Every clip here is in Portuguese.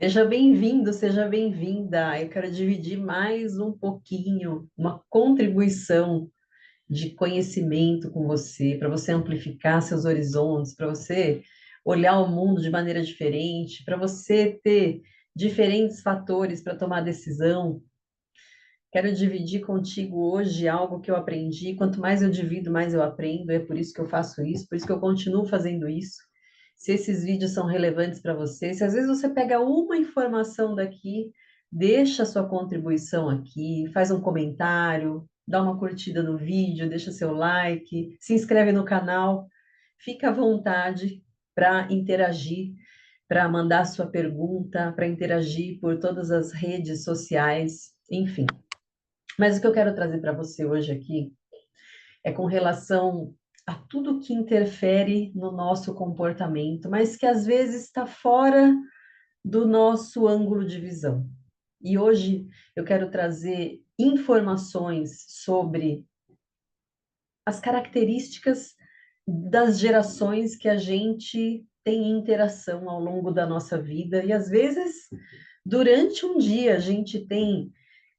Seja bem-vindo, seja bem-vinda. Eu quero dividir mais um pouquinho, uma contribuição de conhecimento com você, para você amplificar seus horizontes, para você olhar o mundo de maneira diferente, para você ter diferentes fatores para tomar decisão. Quero dividir contigo hoje algo que eu aprendi. Quanto mais eu divido, mais eu aprendo. É por isso que eu faço isso, por isso que eu continuo fazendo isso. Se esses vídeos são relevantes para você, se às vezes você pega uma informação daqui, deixa a sua contribuição aqui, faz um comentário, dá uma curtida no vídeo, deixa seu like, se inscreve no canal, fica à vontade para interagir, para mandar sua pergunta, para interagir por todas as redes sociais, enfim. Mas o que eu quero trazer para você hoje aqui é com relação a tudo que interfere no nosso comportamento, mas que às vezes está fora do nosso ângulo de visão. E hoje eu quero trazer informações sobre as características das gerações que a gente tem interação ao longo da nossa vida, e às vezes, durante um dia, a gente tem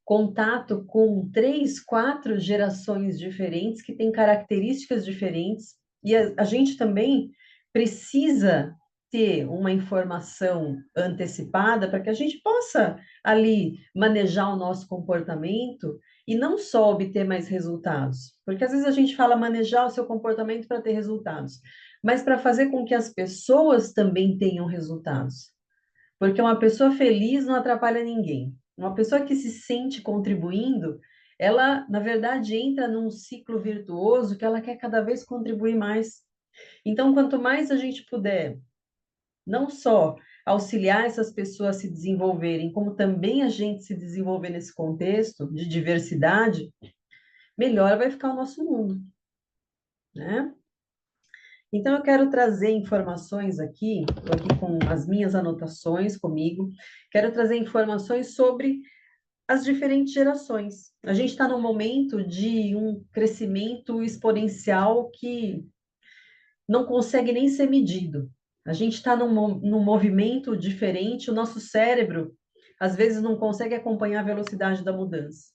contato com três, quatro gerações diferentes que têm características diferentes, e a gente também precisa ter uma informação antecipada para que a gente possa ali manejar o nosso comportamento e não só obter mais resultados, porque às vezes a gente fala manejar o seu comportamento para ter resultados, mas para fazer com que as pessoas também tenham resultados. Porque uma pessoa feliz não atrapalha ninguém. Uma pessoa que se sente contribuindo, ela, na verdade, entra num ciclo virtuoso que ela quer cada vez contribuir mais. Então, quanto mais a gente puder, não só auxiliar essas pessoas a se desenvolverem, como também a gente se desenvolver nesse contexto de diversidade, melhor vai ficar o nosso mundo, né? Então, eu quero trazer informações aqui, estou aqui com as minhas anotações comigo, quero trazer informações sobre as diferentes gerações. A gente está num momento de um crescimento exponencial que não consegue nem ser medido. A gente está num movimento diferente, o nosso cérebro, às vezes, não consegue acompanhar a velocidade da mudança.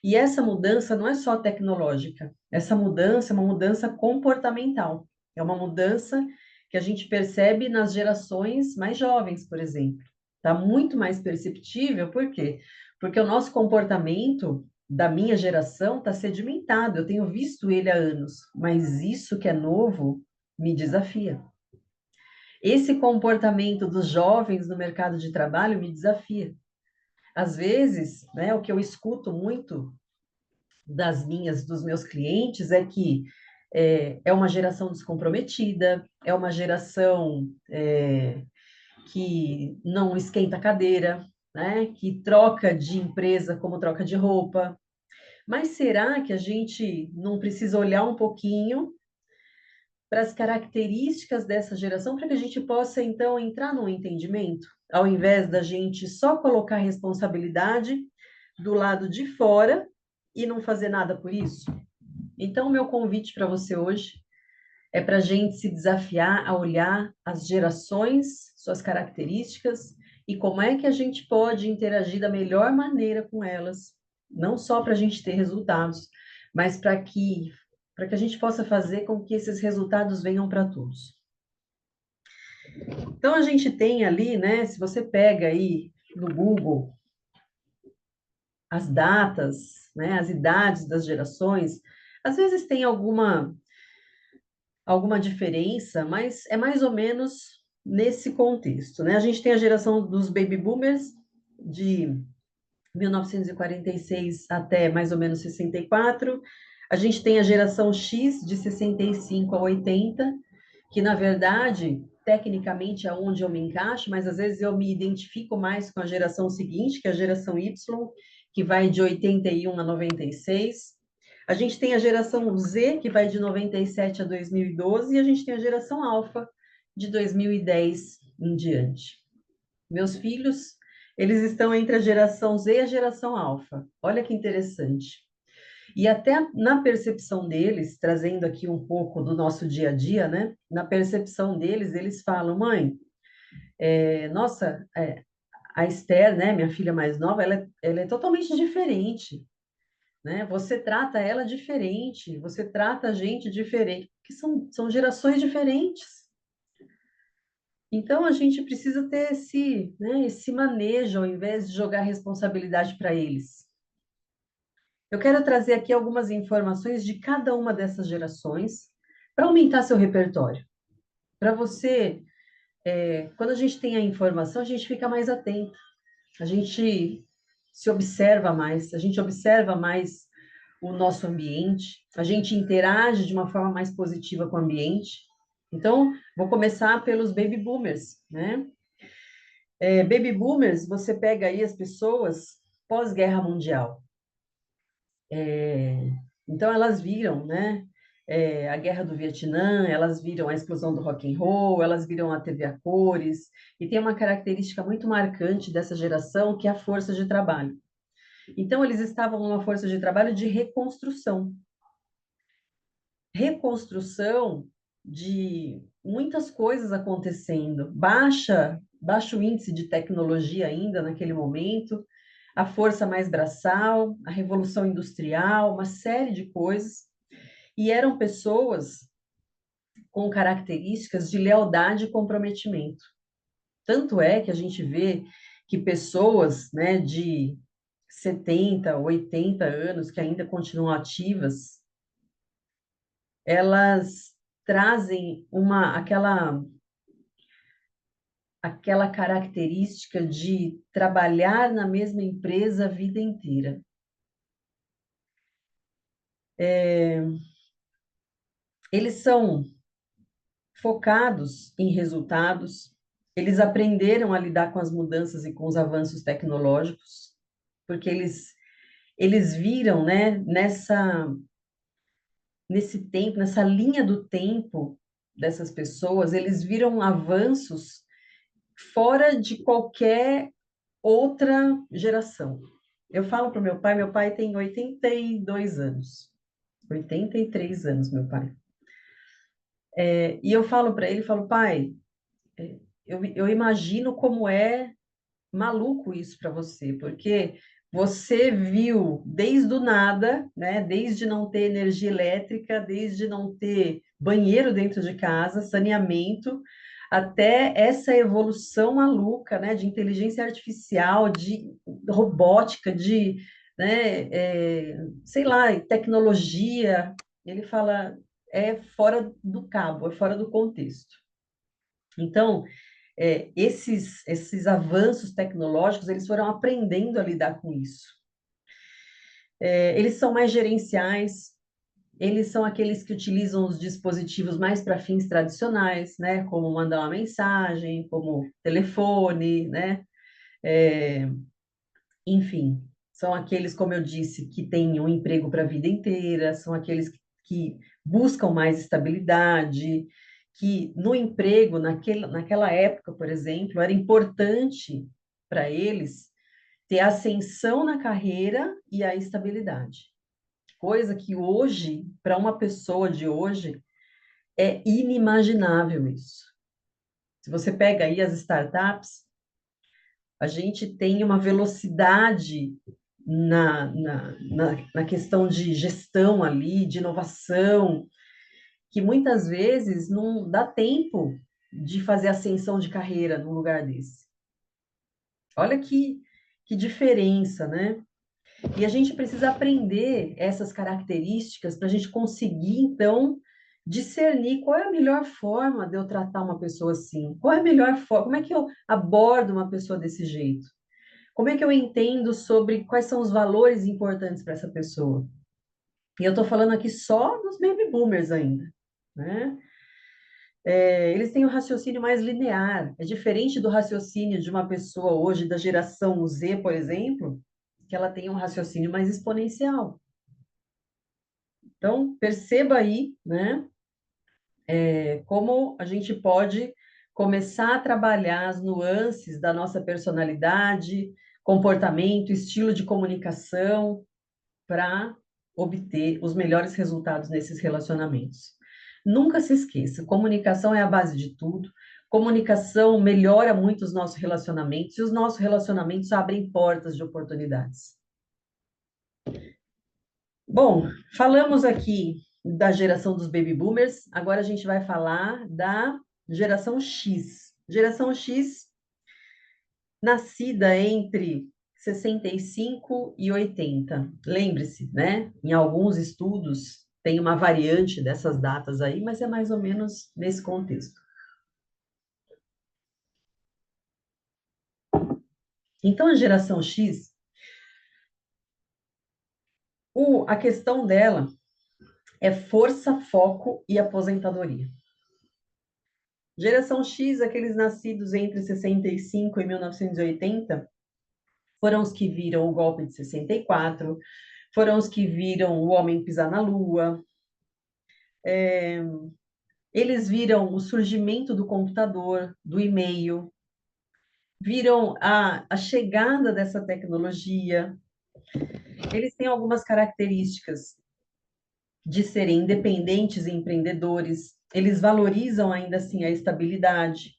E essa mudança não é só tecnológica, essa mudança é uma mudança comportamental. É uma mudança que a gente percebe nas gerações mais jovens, por exemplo. Está muito mais perceptível, por quê? Porque o nosso comportamento da minha geração está sedimentado, eu tenho visto ele há anos, mas isso que é novo me desafia. Esse comportamento dos jovens no mercado de trabalho me desafia. Às vezes, né, o que eu escuto muito dos meus clientes é que é uma geração descomprometida, é uma geração que não esquenta a cadeira, né? Que troca de empresa como troca de roupa. Mas será que a gente não precisa olhar um pouquinho para as características dessa geração para que a gente possa, então, entrar num entendimento, ao invés da gente só colocar a responsabilidade do lado de fora e não fazer nada por isso? Então, o meu convite para você hoje é para a gente se desafiar a olhar as gerações, suas características e como é que a gente pode interagir da melhor maneira com elas, não só para a gente ter resultados, mas para que a gente possa fazer com que esses resultados venham para todos. Então, a gente tem ali, né, se você pega aí no Google as datas, né, as idades das gerações, às vezes tem alguma diferença, mas é mais ou menos nesse contexto, né? A gente tem a geração dos baby boomers de 1946 até mais ou menos 64. A gente tem a geração X de 65 a 80, que na verdade, tecnicamente é onde eu me encaixo, mas às vezes eu me identifico mais com a geração seguinte, que é a geração Y, que vai de 81 a 96. A gente tem a geração Z, que vai de 97 a 2012, e a gente tem a geração Alpha, de 2010 em diante. Meus filhos, eles estão entre a geração Z e a geração Alpha. Olha que interessante. E até na percepção deles, trazendo aqui um pouco do nosso dia a dia, né? Na percepção deles, eles falam, mãe, nossa, A Esther, né, minha filha mais nova, ela é totalmente diferente, né? Você trata ela diferente, você trata a gente diferente, porque são gerações diferentes. Então, a gente precisa ter esse, né, esse manejo, ao invés de jogar responsabilidade para eles. Eu quero trazer aqui algumas informações de cada uma dessas gerações para aumentar seu repertório. Para você, quando a gente tem a informação, a gente fica mais atento, a gente se observa mais, a gente observa mais o nosso ambiente, a gente interage de uma forma mais positiva com o ambiente. Então, vou começar pelos baby boomers, né? Baby boomers, você pega aí as pessoas pós-guerra mundial. Então, elas viram, né? A guerra do Vietnã, elas viram a explosão do rock and roll, elas viram a TV a cores, e tem uma característica muito marcante dessa geração, que é a força de trabalho. Então, eles estavam numa força de trabalho de reconstrução. Reconstrução de muitas coisas acontecendo. Baixo índice de tecnologia ainda naquele momento, a força mais braçal, a revolução industrial, uma série de coisas. E eram pessoas com características de lealdade e comprometimento. Tanto é que a gente vê que pessoas, né, de 70, 80 anos que ainda continuam ativas, elas trazem aquela característica de trabalhar na mesma empresa a vida inteira. Eles são focados em resultados, eles aprenderam a lidar com as mudanças e com os avanços tecnológicos, porque eles viram, né, nesse tempo, nessa linha do tempo dessas pessoas, eles viram avanços fora de qualquer outra geração. Eu falo para o meu pai tem 82 anos, 83 anos, meu pai. E eu falo para ele, falo, pai, eu imagino como é maluco isso para você, porque você viu desde o nada, né? Desde não ter energia elétrica, desde não ter banheiro dentro de casa, saneamento, até essa evolução maluca, né? De inteligência artificial, de robótica, sei lá, tecnologia. Ele fala, é fora do cabo, é fora do contexto. Então, esses avanços tecnológicos, eles foram aprendendo a lidar com isso. Eles são mais gerenciais, eles são aqueles que utilizam os dispositivos mais para fins tradicionais, né, como mandar uma mensagem, como telefone, né, é, enfim, são aqueles, como eu disse, que têm um emprego para a vida inteira, são aqueles que buscam mais estabilidade, que no emprego, naquela época, por exemplo, era importante para eles ter ascensão na carreira e a estabilidade. Coisa que hoje, para uma pessoa de hoje, é inimaginável isso. Se você pega aí as startups, a gente tem uma velocidade na questão de gestão ali, de inovação, que muitas vezes não dá tempo de fazer ascensão de carreira num lugar desse. Olha que diferença, né? E a gente precisa aprender essas características para a gente conseguir, então, discernir qual é a melhor forma de eu tratar uma pessoa assim. Qual é a melhor forma? Como é que eu abordo uma pessoa desse jeito? Como é que eu entendo sobre quais são os valores importantes para essa pessoa? E eu estou falando aqui só dos baby boomers ainda, né? Eles têm um raciocínio mais linear. É diferente do raciocínio de uma pessoa hoje da geração Z, por exemplo, que ela tem um raciocínio mais exponencial. Então, perceba aí, né, como a gente pode começar a trabalhar as nuances da nossa personalidade, comportamento, estilo de comunicação, para obter os melhores resultados nesses relacionamentos. Nunca se esqueça, comunicação é a base de tudo. Comunicação melhora muito os nossos relacionamentos e os nossos relacionamentos abrem portas de oportunidades. Bom, falamos aqui da geração dos baby boomers, agora a gente vai falar da geração X. Geração X, nascida entre 65 e 80. Lembre-se, né? Em alguns estudos tem uma variante dessas datas aí, mas é mais ou menos nesse contexto. Então, a geração X, a questão dela é força, foco e aposentadoria. Geração X, aqueles nascidos entre 65 e 1980, foram os que viram o golpe de 64, foram os que viram o homem pisar na lua, eles viram o surgimento do computador, do e-mail, viram a chegada dessa tecnologia. Eles têm algumas características de serem independentes e empreendedores, eles valorizam ainda assim a estabilidade,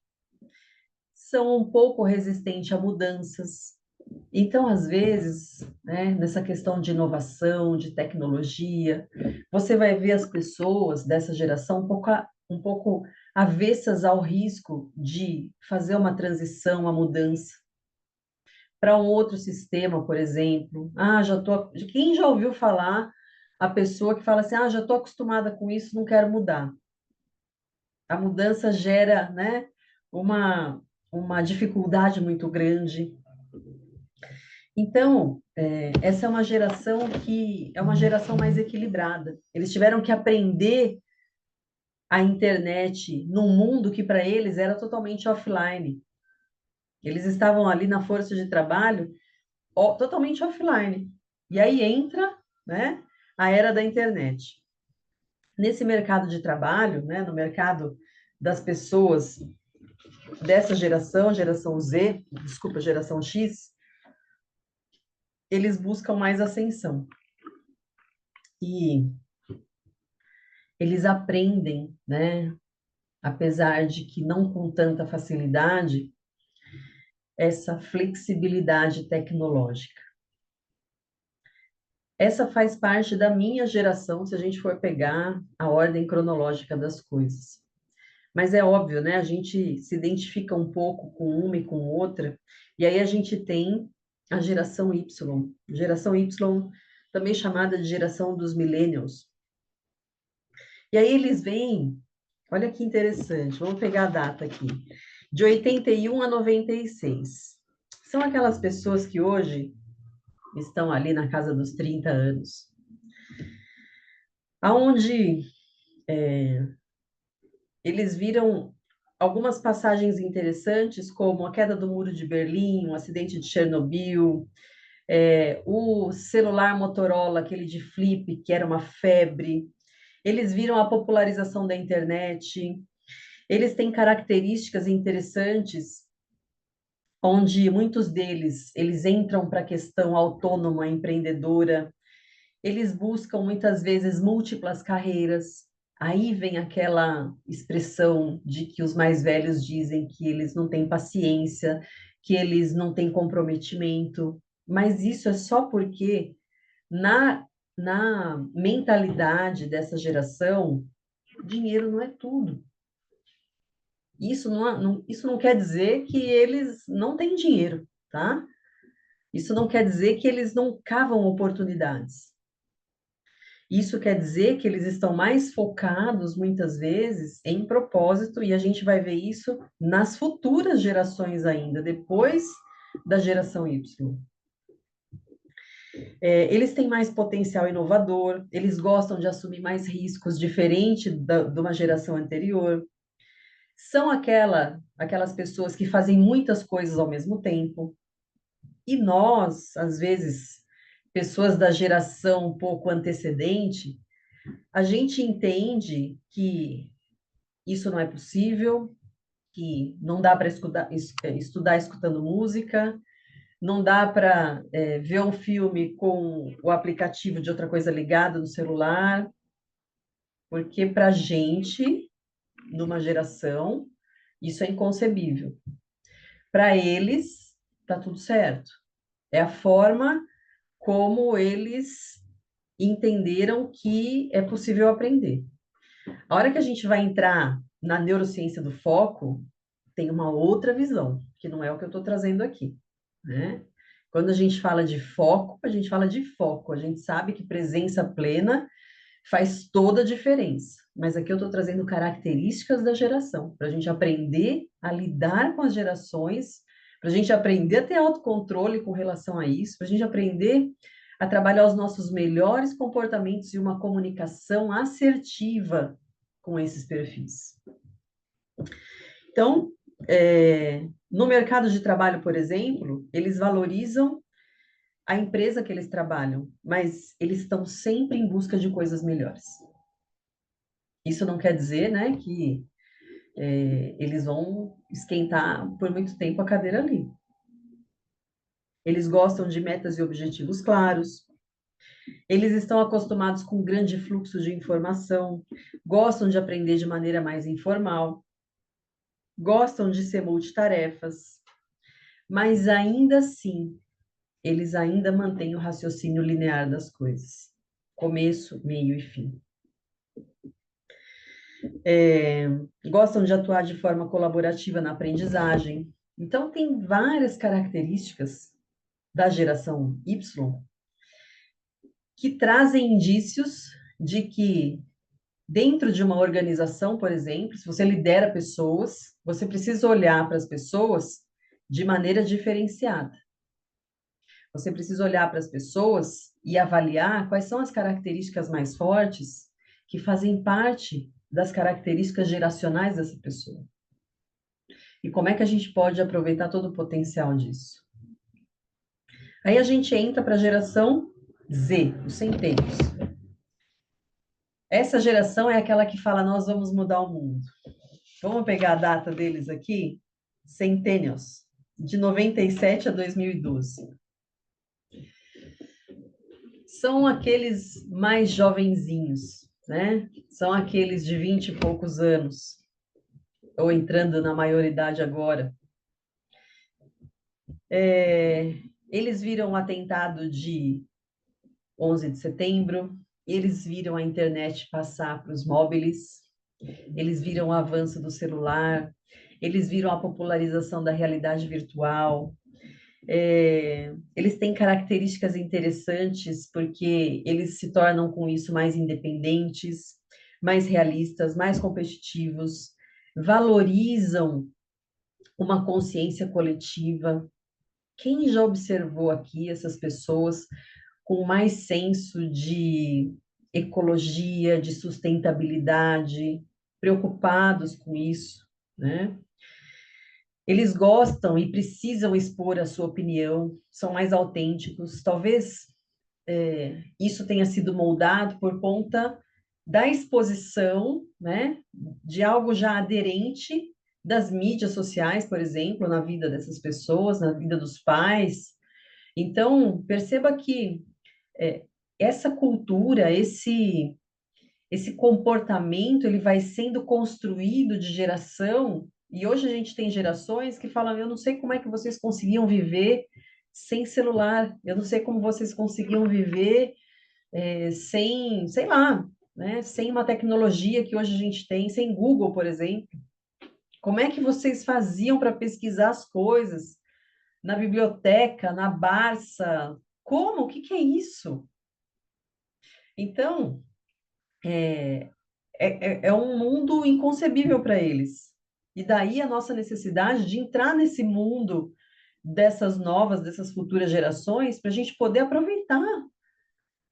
são um pouco resistentes a mudanças. Então, às vezes, né, nessa questão de inovação, de tecnologia, você vai ver as pessoas dessa geração um pouco avessas ao risco de fazer uma transição, uma mudança para um outro sistema, por exemplo. Ah, já tô. Quem já ouviu falar a pessoa que fala assim, ah, já estou acostumada com isso, não quero mudar. A mudança gera, né, uma, uma dificuldade muito grande. Então, essa é uma geração que é uma geração mais equilibrada. Eles tiveram que aprender a internet num mundo que para eles era totalmente offline. Eles estavam ali na força de trabalho totalmente offline. E aí entra, né, a era da internet. Nesse mercado de trabalho, né, no mercado das pessoas dessa geração, geração Z, desculpa, geração X, eles buscam mais ascensão. E eles aprendem, né, apesar de que não com tanta facilidade, essa flexibilidade tecnológica. Essa faz parte da minha geração, se a gente for pegar a ordem cronológica das coisas. Mas é óbvio, né? A gente se identifica um pouco com uma e com outra, e aí a gente tem a geração Y. Geração Y, também chamada de geração dos millennials. E aí eles vêm, olha que interessante, vamos pegar a data aqui, de 81 a 96. São aquelas pessoas que hoje estão ali na casa dos 30 anos, aonde eles viram algumas passagens interessantes, como a queda do Muro de Berlim, o acidente de Chernobyl, o celular Motorola, aquele de flip, que era uma febre. Eles viram a popularização da internet. Eles têm características interessantes, onde muitos deles eles entram para a questão autônoma, empreendedora. Eles buscam muitas vezes múltiplas carreiras. Aí vem aquela expressão de que os mais velhos dizem que eles não têm paciência, que eles não têm comprometimento, mas isso é só porque na, na mentalidade dessa geração, dinheiro não é tudo. Isso não quer dizer que eles não têm dinheiro, tá? Isso não quer dizer que eles não cavam oportunidades. Isso quer dizer que eles estão mais focados, muitas vezes, em propósito, e a gente vai ver isso nas futuras gerações ainda, depois da geração Y. Eles têm mais potencial inovador, eles gostam de assumir mais riscos, diferente de uma geração anterior. São aquelas pessoas que fazem muitas coisas ao mesmo tempo. E nós, às vezes, pessoas da geração um pouco antecedente, a gente entende que isso não é possível, que não dá para estudar escutando música, não dá para ver um filme com o aplicativo de outra coisa ligado no celular, porque para a gente, numa geração, Isso é inconcebível. Para eles, tá tudo certo. É a forma como eles entenderam que é possível aprender. A hora que a gente vai entrar na neurociência do foco, tem uma outra visão, que não é o que eu estou trazendo aqui, né? Quando a gente fala de foco, a gente fala de foco. A gente sabe que presença plena faz toda a diferença. Mas aqui eu estou trazendo características da geração, para a gente aprender a lidar com as gerações, para a gente aprender a ter autocontrole com relação a isso, para a gente aprender a trabalhar os nossos melhores comportamentos e uma comunicação assertiva com esses perfis. Então, no mercado de trabalho, por exemplo, eles valorizam a empresa que eles trabalham, mas eles estão sempre em busca de coisas melhores. Isso não quer dizer, né, que eles vão esquentar por muito tempo a cadeira ali. Eles gostam de metas e objetivos claros, eles estão acostumados com um grande fluxo de informação, gostam de aprender de maneira mais informal, gostam de ser multitarefas, mas ainda assim, eles ainda mantêm o raciocínio linear das coisas, começo, meio e fim. Gostam de atuar de forma colaborativa na aprendizagem. Então, tem várias características da geração Y que trazem indícios de que, dentro de uma organização, por exemplo, se você lidera pessoas, você precisa olhar para as pessoas de maneira diferenciada. Você precisa olhar para as pessoas e avaliar quais são as características mais fortes que fazem parte das características geracionais dessa pessoa. E como é que a gente pode aproveitar todo o potencial disso? Aí a gente entra para a geração Z, os centênios. Essa geração é aquela que fala: nós vamos mudar o mundo. Vamos pegar a data deles aqui? Centênios, de 97 a 2012. São aqueles mais jovenzinhos, né? São aqueles de 20 e poucos anos, ou entrando na maioridade agora. Eles viram o atentado de 11 de setembro, eles viram a internet passar para os móveis, eles viram o avanço do celular, eles viram a popularização da realidade virtual. Eles têm características interessantes porque eles se tornam com isso mais independentes, mais realistas, mais competitivos, valorizam uma consciência coletiva. Quem já observou aqui essas pessoas com mais senso de ecologia, de sustentabilidade, preocupados com isso, né? Eles gostam e precisam expor a sua opinião, são mais autênticos. Talvez isso tenha sido moldado por conta da exposição, né, de algo já aderente das mídias sociais, por exemplo, na vida dessas pessoas, na vida dos pais. Então, perceba que é, essa cultura, esse comportamento, ele vai sendo construído de geração, e hoje a gente tem gerações que falam: eu não sei como é que vocês conseguiam viver sem celular, eu não sei como vocês conseguiam viver sem, sei lá, né, sem uma tecnologia que hoje a gente tem, sem Google, por exemplo. Como é que vocês faziam para pesquisar as coisas na biblioteca, na Barça? Como? O que que é isso? Então, é um mundo inconcebível para eles. E daí a nossa necessidade de entrar nesse mundo dessas novas, dessas futuras gerações, para a gente poder aproveitar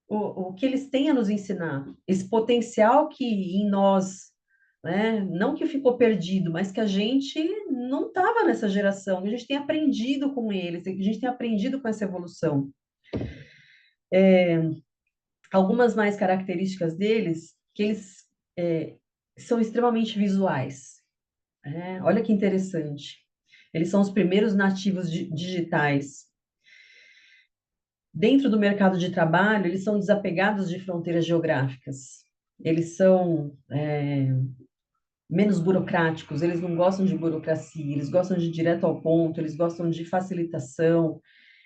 o que eles têm a nos ensinar, esse potencial que em nós, né, não que ficou perdido, mas que a gente não estava nessa geração, que a gente tem aprendido com eles, que a gente tem aprendido com essa evolução. Algumas mais características deles, que eles é, são extremamente visuais. Olha que interessante. Eles são os primeiros nativos digitais. Dentro do mercado de trabalho, eles são desapegados de fronteiras geográficas. Eles são menos burocráticos, eles não gostam de burocracia, eles gostam de ir direto ao ponto, eles gostam de facilitação,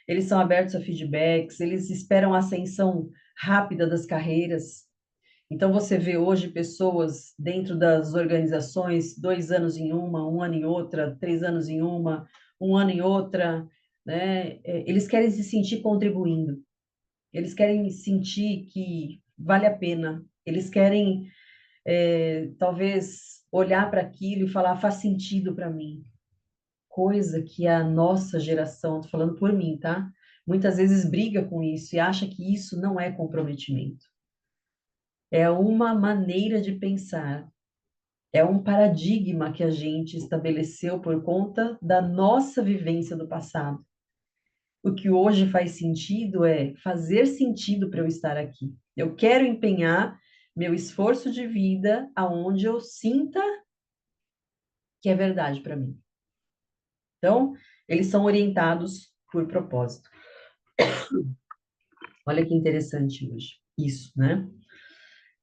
eles são abertos a feedbacks, eles esperam a ascensão rápida das carreiras. Então, você vê hoje pessoas dentro das organizações, 2 anos em uma, um ano em outra, 3 anos em uma, um ano em outra, né? Eles querem se sentir contribuindo, eles querem sentir que vale a pena, eles querem, talvez, olhar para aquilo e falar, faz sentido para mim. Coisa que a nossa geração, estou falando por mim, tá? Muitas vezes briga com isso e acha que isso não é comprometimento. É uma maneira de pensar, é um paradigma que a gente estabeleceu por conta da nossa vivência do passado. O que hoje faz sentido é fazer sentido para eu estar aqui. Eu quero empenhar meu esforço de vida aonde eu sinta que é verdade para mim. Então, eles são orientados por propósito. Olha que interessante hoje isso, né?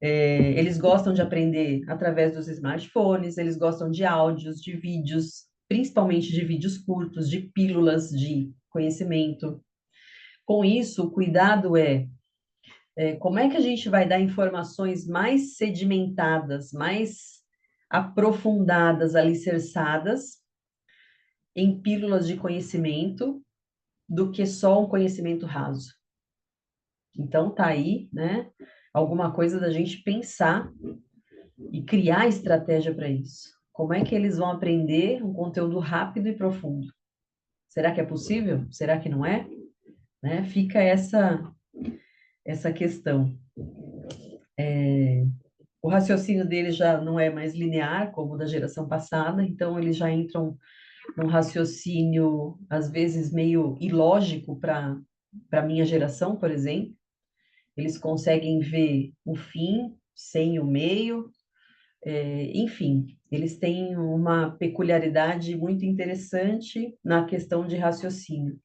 Eles gostam de aprender através dos smartphones, eles gostam de áudios, de vídeos, principalmente de vídeos curtos, de pílulas de conhecimento. Com isso, o cuidado como é que a gente vai dar informações mais sedimentadas, mais aprofundadas, alicerçadas em pílulas de conhecimento, do que só um conhecimento raso. Então, tá aí, né? Alguma coisa da gente pensar e criar estratégia para isso. Como é que eles vão aprender um conteúdo rápido e profundo? Será que é possível? Será que não é? Né? Fica essa questão. O raciocínio deles já não é mais linear, como o da geração passada, então eles já entram num raciocínio, às vezes, meio ilógico para a minha geração, por exemplo. Eles conseguem ver o fim sem o meio, enfim, eles têm uma peculiaridade muito interessante na questão de raciocínio.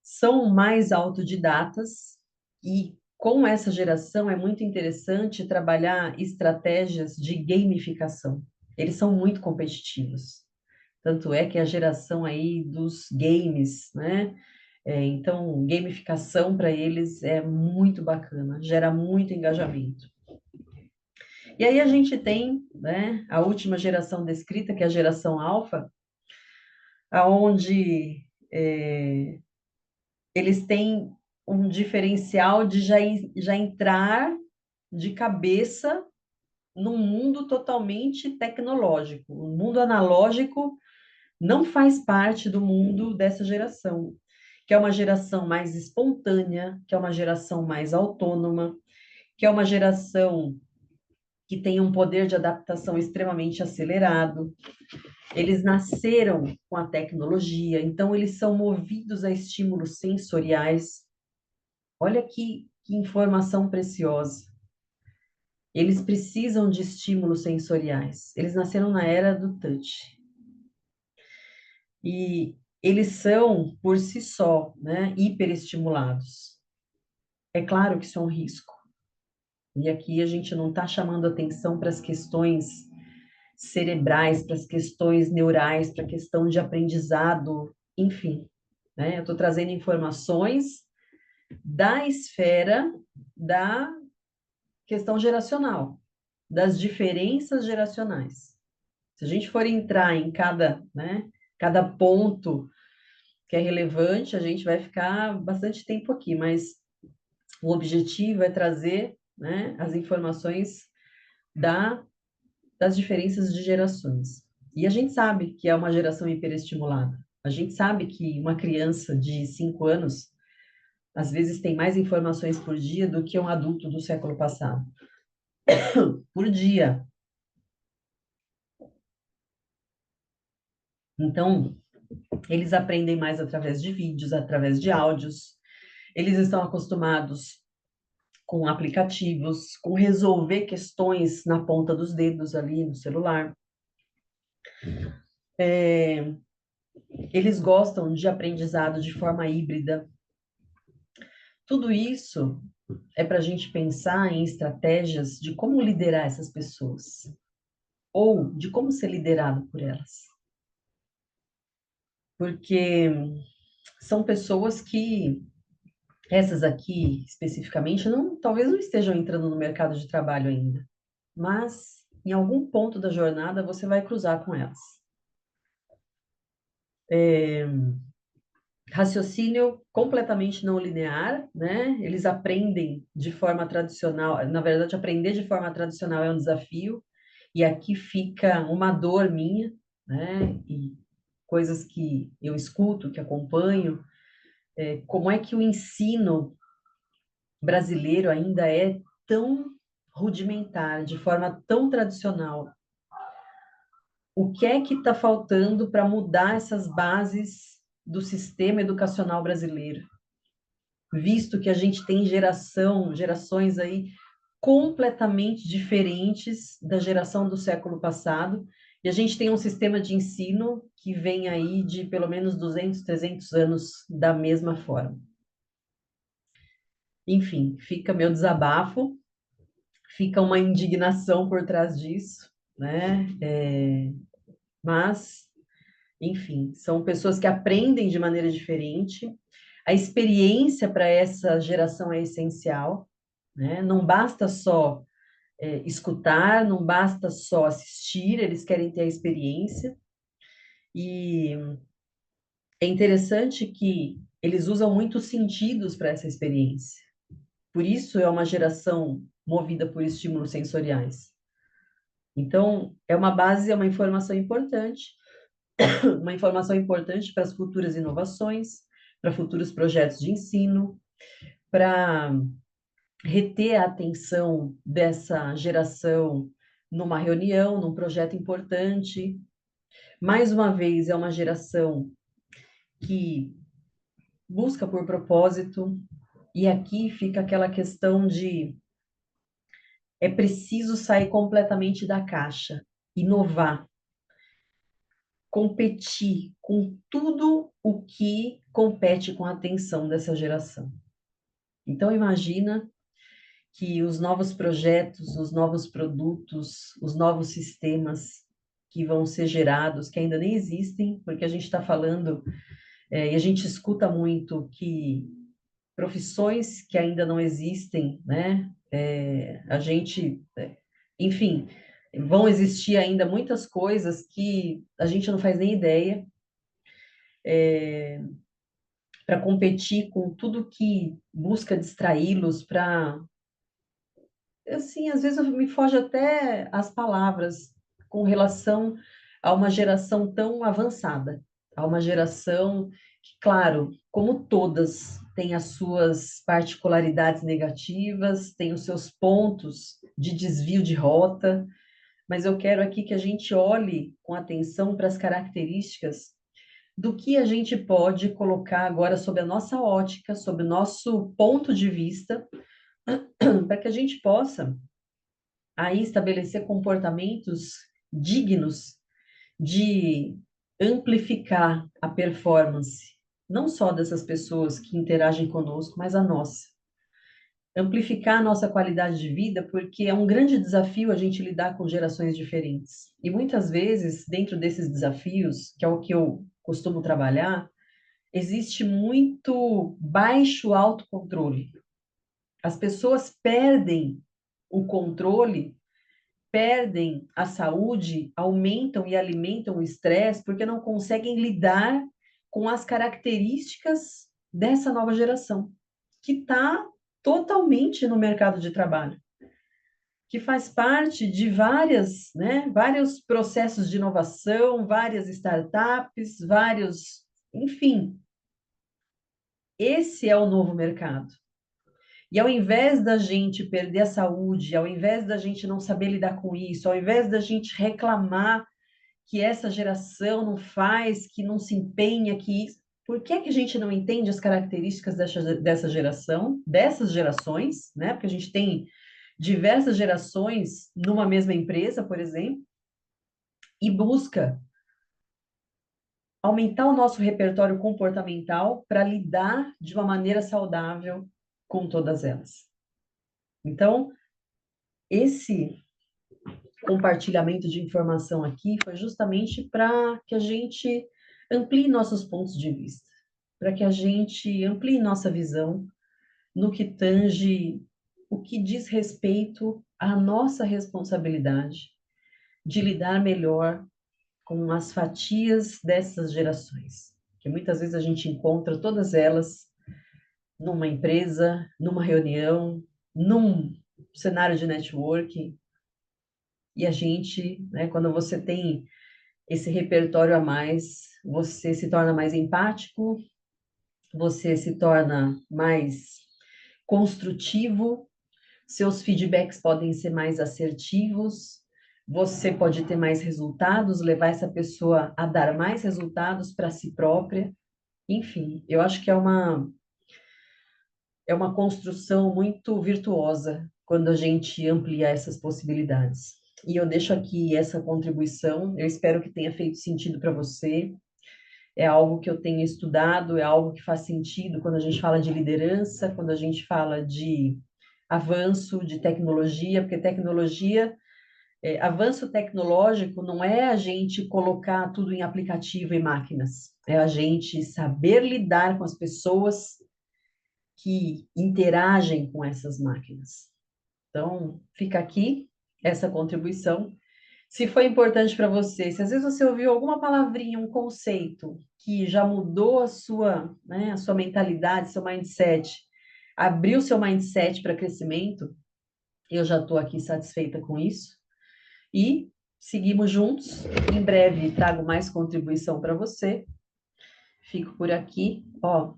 São mais autodidatas e com essa geração é muito interessante trabalhar estratégias de gamificação. Eles são muito competitivos. Tanto é que a geração aí dos games, né? Então, gamificação para eles é muito bacana, gera muito engajamento. E aí a gente tem, né, a última geração descrita, que é a geração alfa, aonde eles têm um diferencial de já entrar de cabeça num mundo totalmente tecnológico. O mundo analógico não faz parte do mundo dessa geração, que é uma geração mais espontânea, que é uma geração mais autônoma, que é uma geração que tem um poder de adaptação extremamente acelerado. Eles nasceram com a tecnologia, então eles são movidos a estímulos sensoriais. Olha que informação preciosa. Eles precisam de estímulos sensoriais. Eles nasceram na era do touch. E eles são, por si só, né, hiperestimulados. É claro que isso é um risco. E aqui a gente não está chamando atenção para as questões cerebrais, para as questões neurais, para a questão de aprendizado, enfim. Né? Eu estou trazendo informações da esfera da questão geracional, das diferenças geracionais. Se a gente for entrar em cada ponto que é relevante, a gente vai ficar bastante tempo aqui, mas o objetivo é trazer, né, as informações da, das diferenças de gerações. E a gente sabe que é uma geração hiperestimulada. A gente sabe que uma criança de 5 anos, às vezes, tem mais informações por dia do que um adulto do século passado. Por dia. Então, eles aprendem mais através de vídeos, através de áudios. Eles estão acostumados com aplicativos, com resolver questões na ponta dos dedos ali no celular. Eles gostam de aprendizado de forma híbrida. Tudo isso é para a gente pensar em estratégias de como liderar essas pessoas. ou de como ser liderado por elas. Porque são pessoas que, essas aqui especificamente, não, talvez não estejam entrando no mercado de trabalho ainda, mas em algum ponto da jornada você vai cruzar com elas. Raciocínio completamente não linear, né? Eles aprendem de forma tradicional, na verdade, aprender de forma tradicional é um desafio, e aqui fica uma dor minha, né? E coisas que eu escuto, que acompanho, como é que o ensino brasileiro ainda é tão rudimentar, de forma tão tradicional. O que é que está faltando para mudar essas bases do sistema educacional brasileiro? Visto que a gente tem gerações aí completamente diferentes da geração do século passado, e a gente tem um sistema de ensino que vem aí de pelo menos 200, 300 anos da mesma forma. Enfim, fica meu desabafo, fica uma indignação por trás disso, né? Mas, enfim, são pessoas que aprendem de maneira diferente. A experiência para essa geração é essencial, né? Não basta só escutar, não basta só assistir, eles querem ter a experiência. E é interessante que eles usam muitos sentidos para essa experiência. Por isso é uma geração movida por estímulos sensoriais. Então, é uma base, é uma informação importante para as futuras inovações, para futuros projetos de ensino, para reter a atenção dessa geração numa reunião, num projeto importante. Mais uma vez, é uma geração que busca por propósito, e aqui fica aquela questão de é preciso sair completamente da caixa, inovar, competir com tudo o que compete com a atenção dessa geração. Então, imagina que os novos projetos, os novos produtos, os novos sistemas que vão ser gerados, que ainda nem existem, porque a gente está falando, e a gente escuta muito que profissões que ainda não existem, né? Enfim, vão existir ainda muitas coisas que a gente não faz nem ideia, para competir com tudo que busca distraí-los, para assim, às vezes me foge até as palavras com relação a uma geração tão avançada, a uma geração que, claro, como todas, tem as suas particularidades negativas, tem os seus pontos de desvio de rota, mas eu quero aqui que a gente olhe com atenção para as características do que a gente pode colocar agora sob a nossa ótica, sob o nosso ponto de vista, para que a gente possa aí estabelecer comportamentos dignos de amplificar a performance, não só dessas pessoas que interagem conosco, mas a nossa. Amplificar a nossa qualidade de vida, porque é um grande desafio a gente lidar com gerações diferentes. E muitas vezes, dentro desses desafios, que é o que eu costumo trabalhar, existe muito baixo autocontrole. As pessoas perdem o controle, perdem a saúde, aumentam e alimentam o estresse porque não conseguem lidar com as características dessa nova geração, que está totalmente no mercado de trabalho, que faz parte de vários processos de inovação, várias startups, enfim, esse é o novo mercado. E ao invés da gente perder a saúde, ao invés da gente não saber lidar com isso, ao invés da gente reclamar que essa geração não faz, que não se empenha, que isso, por que que a gente não entende as características dessa geração, dessas gerações, né? Porque a gente tem diversas gerações numa mesma empresa, por exemplo, e busca aumentar o nosso repertório comportamental para lidar de uma maneira saudável com todas elas. Então, esse compartilhamento de informação aqui foi justamente para que a gente amplie nossos pontos de vista, para que a gente amplie nossa visão no que tange o que diz respeito à nossa responsabilidade de lidar melhor com as fatias dessas gerações, que muitas vezes a gente encontra todas elas numa empresa, numa reunião, num cenário de networking, e a gente, né, quando você tem esse repertório a mais, você se torna mais empático, você se torna mais construtivo, seus feedbacks podem ser mais assertivos, você pode ter mais resultados, levar essa pessoa a dar mais resultados para si própria. Enfim, eu acho que é uma construção muito virtuosa quando a gente amplia essas possibilidades. E eu deixo aqui essa contribuição, eu espero que tenha feito sentido para você. É algo que eu tenho estudado, é algo que faz sentido quando a gente fala de liderança, quando a gente fala de avanço, de tecnologia, porque tecnologia, avanço tecnológico não é a gente colocar tudo em aplicativo e máquinas, é a gente saber lidar com as pessoas que interagem com essas máquinas. Então, fica aqui essa contribuição. Se foi importante para você, se às vezes você ouviu alguma palavrinha, um conceito que já mudou a sua mentalidade, seu mindset, abriu seu mindset para crescimento, eu já estou aqui satisfeita com isso. E seguimos juntos. Em breve trago mais contribuição para você. Fico por aqui. Ó,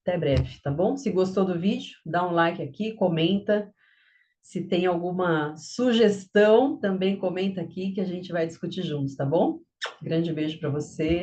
até breve, tá bom? Se gostou do vídeo, dá um like aqui, comenta. Se tem alguma sugestão, também comenta aqui que a gente vai discutir juntos, tá bom? Grande beijo para você.